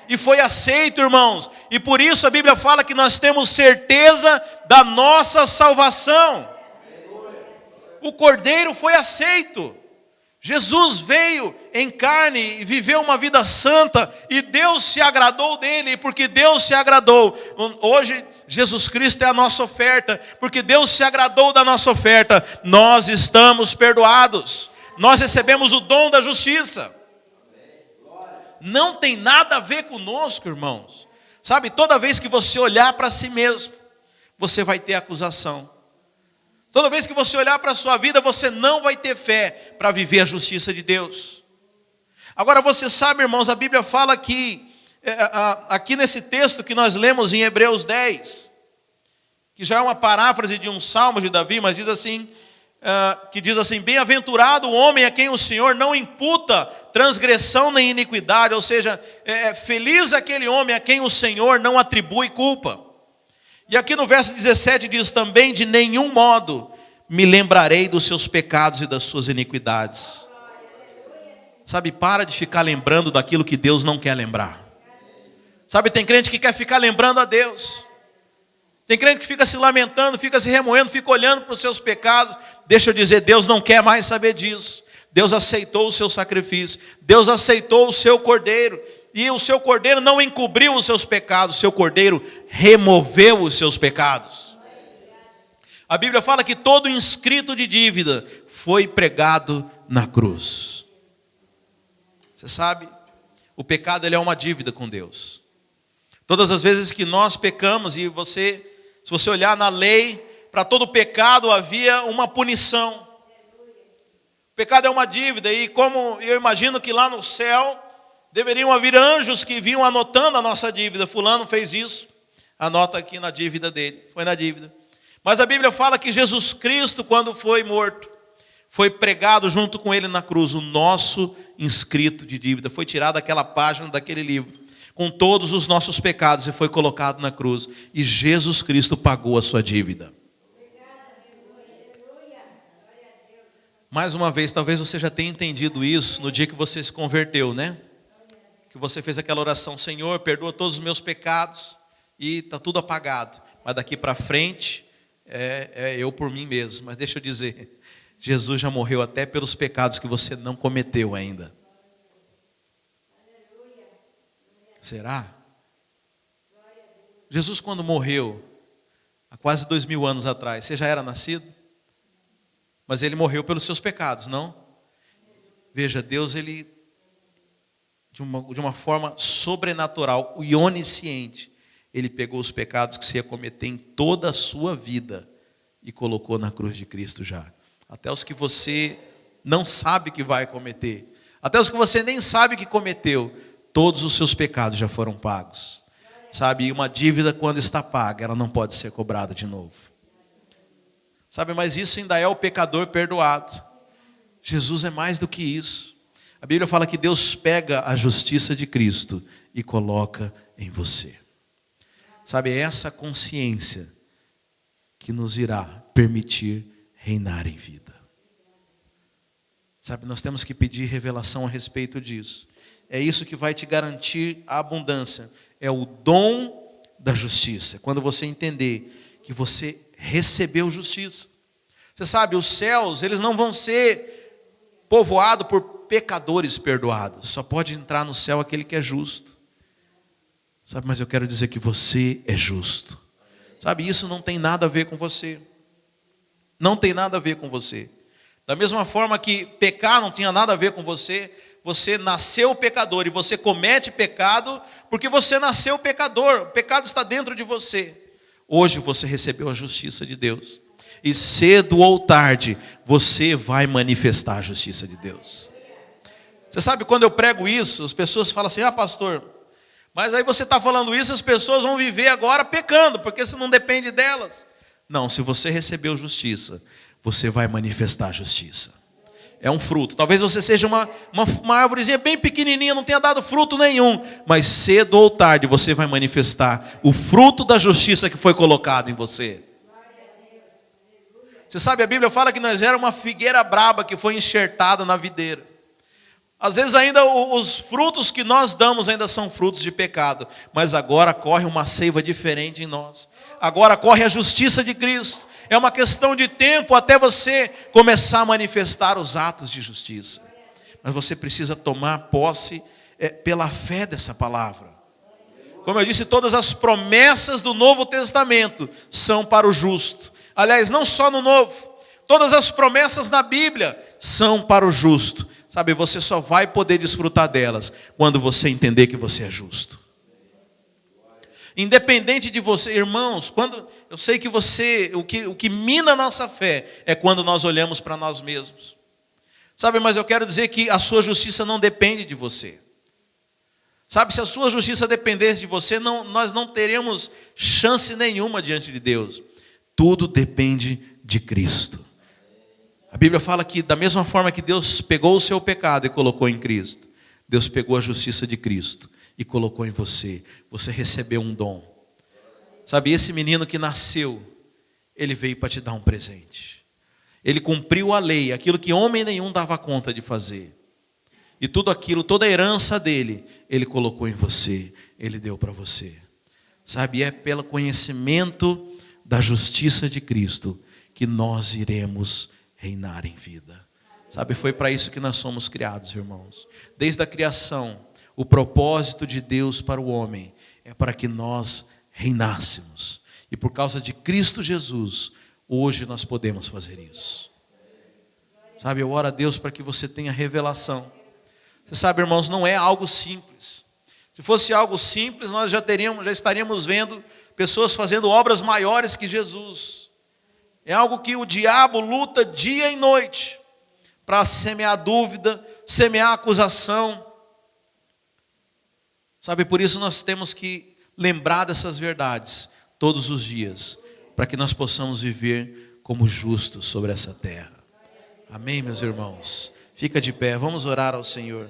e foi aceito, irmãos. E por isso a Bíblia fala que nós temos certeza da nossa salvação. O Cordeiro foi aceito. Jesus veio em carne e viveu uma vida santa, e Deus se agradou dele, e porque Deus se agradou, hoje Jesus Cristo é a nossa oferta, porque Deus se agradou da nossa oferta, nós estamos perdoados, nós recebemos o dom da justiça. Não tem nada a ver conosco, irmãos. Sabe, toda vez que você olhar para si mesmo, você vai ter acusação. Toda vez que você olhar para a sua vida, você não vai ter fé para viver a justiça de Deus. Agora você sabe, irmãos, a Bíblia fala que, aqui nesse texto que nós lemos em Hebreus 10, que já é uma paráfrase de um salmo de Davi, mas diz assim, bem-aventurado o homem a quem o Senhor não imputa transgressão nem iniquidade, ou seja, feliz aquele homem a quem o Senhor não atribui culpa. E aqui no verso 17 diz também, de nenhum modo me lembrarei dos seus pecados e das suas iniquidades. Sabe, para de ficar lembrando daquilo que Deus não quer lembrar. Sabe, tem crente que quer ficar lembrando a Deus. Tem crente que fica se lamentando, fica se remoendo, fica olhando para os seus pecados. Deixa eu dizer, Deus não quer mais saber disso. Deus aceitou o seu sacrifício. Deus aceitou o seu cordeiro. E o seu cordeiro não encobriu os seus pecados. O seu cordeiro removeu os seus pecados. A Bíblia fala que todo inscrito de dívida foi pregado na cruz. Você sabe, o pecado ele é uma dívida com Deus. Todas as vezes que nós pecamos, e se você olhar na lei, para todo pecado havia uma punição. O pecado é uma dívida, e como eu imagino que lá no céu deveriam haver anjos que vinham anotando a nossa dívida. Fulano fez isso, anota aqui na dívida dele, foi na dívida. Mas a Bíblia fala que Jesus Cristo, quando foi morto, foi pregado junto com ele na cruz, o nosso inscrito de dívida. Foi tirada aquela página daquele livro, com todos os nossos pecados, e foi colocado na cruz. E Jesus Cristo pagou a sua dívida. Mais uma vez, talvez você já tenha entendido isso no dia que você se converteu, né? Que você fez aquela oração, Senhor, perdoa todos os meus pecados, e está tudo apagado. Mas daqui para frente, é eu por mim mesmo. Mas deixa eu dizer, Jesus já morreu até pelos pecados que você não cometeu ainda. Será? Jesus, quando morreu, há quase 2000 anos atrás, você já era nascido? Mas ele morreu pelos seus pecados, não? Veja, Deus, ele, de uma forma sobrenatural e onisciente, ele pegou os pecados que você ia cometer em toda a sua vida e colocou na cruz de Cristo já. Até os que você não sabe que vai cometer, até os que você nem sabe que cometeu, todos os seus pecados já foram pagos. Sabe, e uma dívida, quando está paga, ela não pode ser cobrada de novo. Sabe, mas isso ainda é o pecador perdoado. Jesus é mais do que isso. A Bíblia fala que Deus pega a justiça de Cristo e coloca em você. Sabe, é essa consciência que nos irá permitir reinar em vida. Sabe, nós temos que pedir revelação a respeito disso. É isso que vai te garantir a abundância. É o dom da justiça. Quando você entender que você recebeu justiça. Você sabe, os céus, eles não vão ser povoados por pecadores perdoados. Só pode entrar no céu aquele que é justo. Sabe, mas eu quero dizer que você é justo. Sabe, isso não tem nada a ver com você. Não tem nada a ver com você. Da mesma forma que pecar não tinha nada a ver com você, você nasceu pecador e você comete pecado porque você nasceu pecador. O pecado está dentro de você. Hoje você recebeu a justiça de Deus. E cedo ou tarde você vai manifestar a justiça de Deus. Você sabe, quando eu prego isso, as pessoas falam assim, pastor, mas aí você está falando isso, as pessoas vão viver agora pecando, porque isso não depende delas. Não, se você recebeu justiça, você vai manifestar a justiça. É um fruto. Talvez você seja uma árvorezinha bem pequenininha, não tenha dado fruto nenhum. Mas cedo ou tarde você vai manifestar o fruto da justiça que foi colocado em você. Você sabe, a Bíblia fala que nós éramos uma figueira braba que foi enxertada na videira. Às vezes ainda os frutos que nós damos ainda são frutos de pecado, mas agora corre uma seiva diferente em nós. Agora corre a justiça de Cristo. É uma questão de tempo até você começar a manifestar os atos de justiça. Mas você precisa tomar posse pela fé dessa palavra. Como eu disse, todas as promessas do Novo Testamento são para o justo. Aliás, não só no Novo, todas as promessas na Bíblia são para o justo. Sabe, você só vai poder desfrutar delas quando você entender que você é justo. Independente de você, irmãos, quando eu sei que o que mina a nossa fé é quando nós olhamos para nós mesmos. Sabe, mas eu quero dizer que a sua justiça não depende de você. Sabe, se a sua justiça dependesse de você, nós não teríamos chance nenhuma diante de Deus. Tudo depende de Cristo. A Bíblia fala que da mesma forma que Deus pegou o seu pecado e colocou em Cristo, Deus pegou a justiça de Cristo e colocou em você. Você recebeu um dom. Sabe, esse menino que nasceu, ele veio para te dar um presente. Ele cumpriu a lei, aquilo que homem nenhum dava conta de fazer. E tudo aquilo, toda a herança dele, ele colocou em você, ele deu para você. Sabe, é pelo conhecimento da justiça de Cristo que nós iremos reinar em vida. Sabe, foi para isso que nós somos criados, irmãos. Desde a criação, o propósito de Deus para o homem é para que nós reinássemos. E por causa de Cristo Jesus, hoje nós podemos fazer isso. Sabe, eu oro a Deus para que você tenha revelação. Você sabe, irmãos, não é algo simples. Se fosse algo simples, nós já estaríamos vendo pessoas fazendo obras maiores que Jesus. É algo que o diabo luta dia e noite para semear dúvida, semear acusação. Sabe, por isso nós temos que lembrar dessas verdades todos os dias, para que nós possamos viver como justos sobre essa terra. Amém, meus irmãos? Fica de pé, vamos orar ao Senhor.